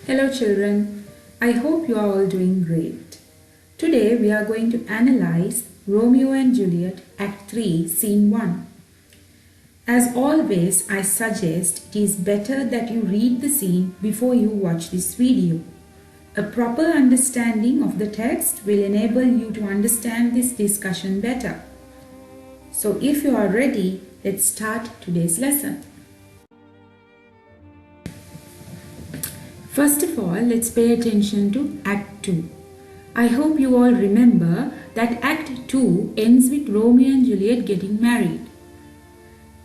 Hello children, I hope you are all doing great. Today we are going to analyze Romeo and Juliet Act 3 Scene 1. As always, I suggest it is better that you read the scene before you watch this video. A proper understanding of the text will enable you to understand this discussion better. So if you are ready, let's start today's lesson. First of all, let's pay attention to Act 2. I hope you all remember that Act 2 ends with Romeo and Juliet getting married.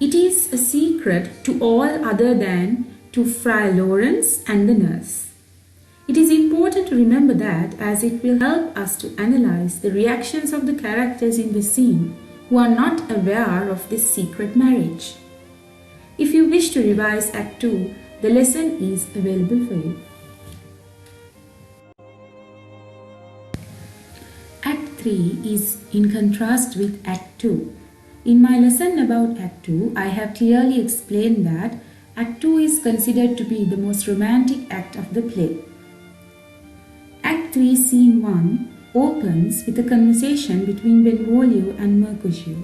It is a secret to all other than to Friar Lawrence and the nurse. It is important to remember that, as it will help us to analyze the reactions of the characters in the scene who are not aware of this secret marriage. If you wish to revise Act 2, the lesson is available for you. Act 3 is in contrast with Act 2. In my lesson about Act 2, I have clearly explained that Act 2 is considered to be the most romantic act of the play. Act 3, Scene 1 opens with a conversation between Benvolio and Mercutio.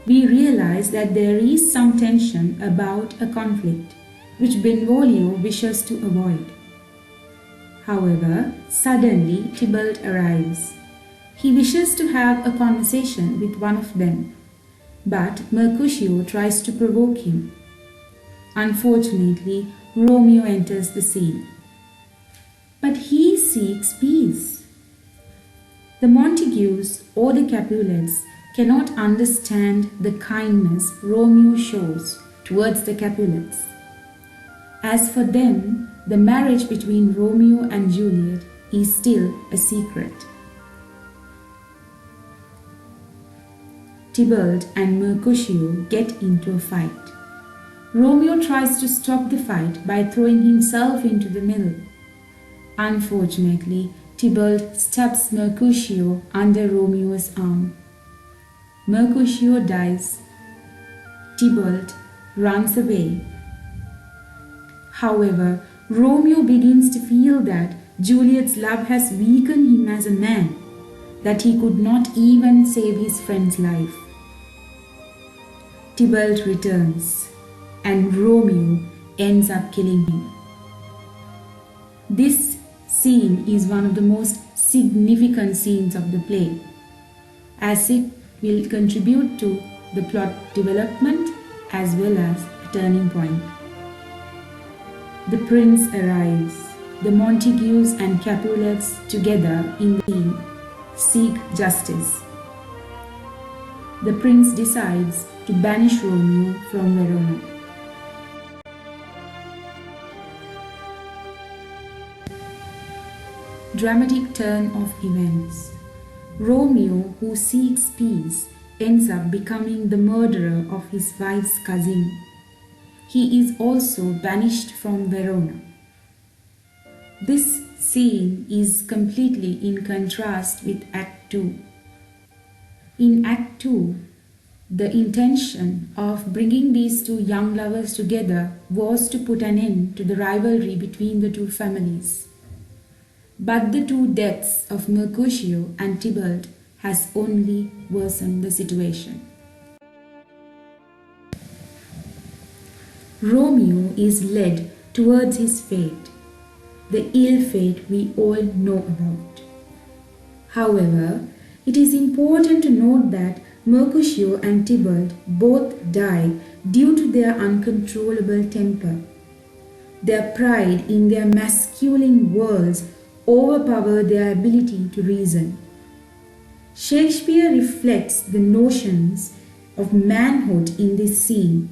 We realize that there is some tension about a conflict, which Benvolio wishes to avoid. However, suddenly Tybalt arrives. He wishes to have a conversation with one of them, but Mercutio tries to provoke him. Unfortunately, Romeo enters the scene. But he seeks peace. The Montagues or the Capulets cannot understand the kindness Romeo shows towards the Capulets. As for them, the marriage between Romeo and Juliet is still a secret. Tybalt and Mercutio get into a fight. Romeo tries to stop the fight by throwing himself into the middle. Unfortunately, Tybalt stabs Mercutio under Romeo's arm. Mercutio dies. Tybalt runs away. However, Romeo begins to feel that Juliet's love has weakened him as a man, that he could not even save his friend's life. Tybalt returns, and Romeo ends up killing him. This scene is one of the most significant scenes of the play, as it will contribute to the plot development as well as a turning point. The prince arrives. The Montagues and Capulets together in the scene seek justice. The prince decides to banish Romeo from Verona. Dramatic turn of events. Romeo, who seeks peace, ends up becoming the murderer of his wife's cousin. He is also banished from Verona. This scene is completely in contrast with Act 2. In Act 2, the intention of bringing these two young lovers together was to put an end to the rivalry between the two families. But the two deaths of Mercutio and Tybalt has only worsened the situation. Romeo is led towards his fate, the ill fate we all know about. However, it is important to note that Mercutio and Tybalt both die due to their uncontrollable temper. Their pride in their masculine worlds overpower their ability to reason. Shakespeare reflects the notions of manhood in this scene.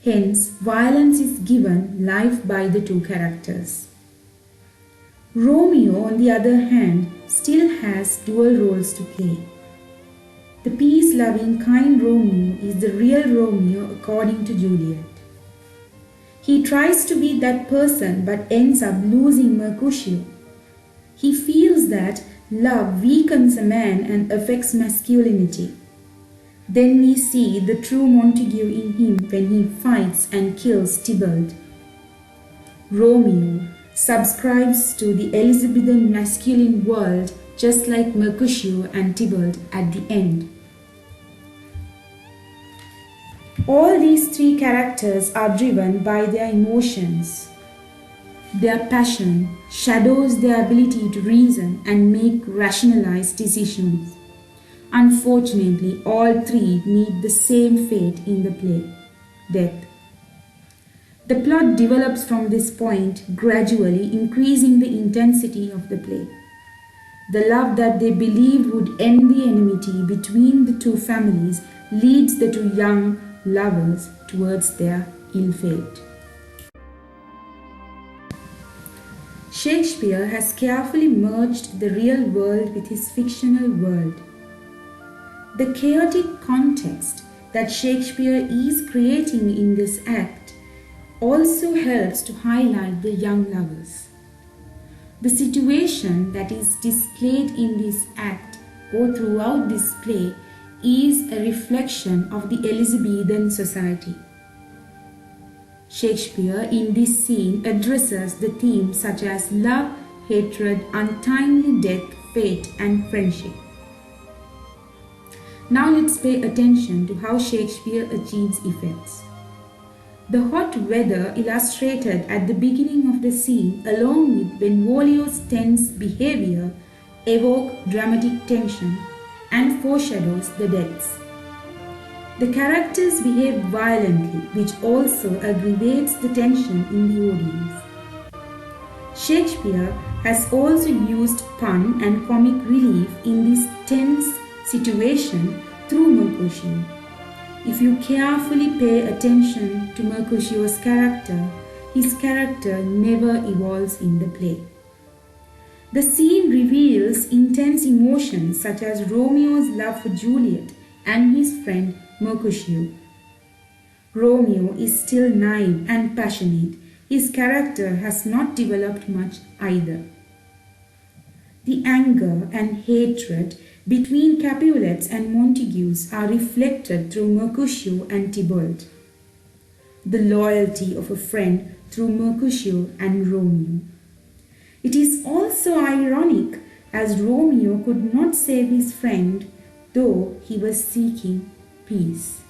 Hence, violence is given life by the two characters. Romeo, on the other hand, still has dual roles to play. The peace-loving, kind Romeo is the real Romeo according to Juliet. He tries to be that person but ends up losing Mercutio. He feels that love weakens a man and affects masculinity. Then we see the true Montague in him when he fights and kills Tybalt. Romeo subscribes to the Elizabethan masculine world just like Mercutio and Tybalt at the end. All these three characters are driven by their emotions. Their passion shadows their ability to reason and make rationalized decisions. Unfortunately, all three meet the same fate in the play: death. The plot develops from this point, gradually increasing the intensity of the play. The love that they believed would end the enmity between the two families leads the two young lovers towards their ill fate. Shakespeare has carefully merged the real world with his fictional world. The chaotic context that Shakespeare is creating in this act also helps to highlight the young lovers. The situation that is displayed in this act or throughout this play is a reflection of the Elizabethan society. Shakespeare in this scene addresses the themes such as love, hatred, untimely death, fate, and friendship. Now let's pay attention to how Shakespeare achieves effects. The hot weather illustrated at the beginning of the scene, along with Benvolio's tense behavior, evoke dramatic tension and foreshadows the deaths. The characters behave violently, which also aggravates the tension in the audience. Shakespeare has also used pun and comic relief in this tense situation through Mercutio. If you carefully pay attention to Mercutio's character, his character never evolves in the play. The scene reveals intense emotions such as Romeo's love for Juliet and his friend Mercutio. Romeo is still naive and passionate. His character has not developed much either. The anger and hatred between Capulets and Montagues are reflected through Mercutio and Tybalt. The loyalty of a friend through Mercutio and Romeo. It is also ironic as Romeo could not save his friend though he was seeking peace.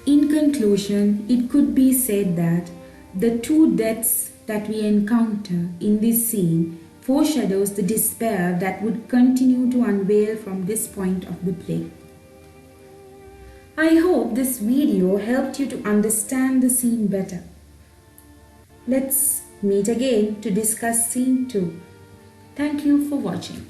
In conclusion, it could be said that the two deaths that we encounter in this scene foreshadows the despair that would continue to unveil from this point of the play. I hope this video helped you to understand the scene better. Let's meet again to discuss scene 2. Thank you for watching.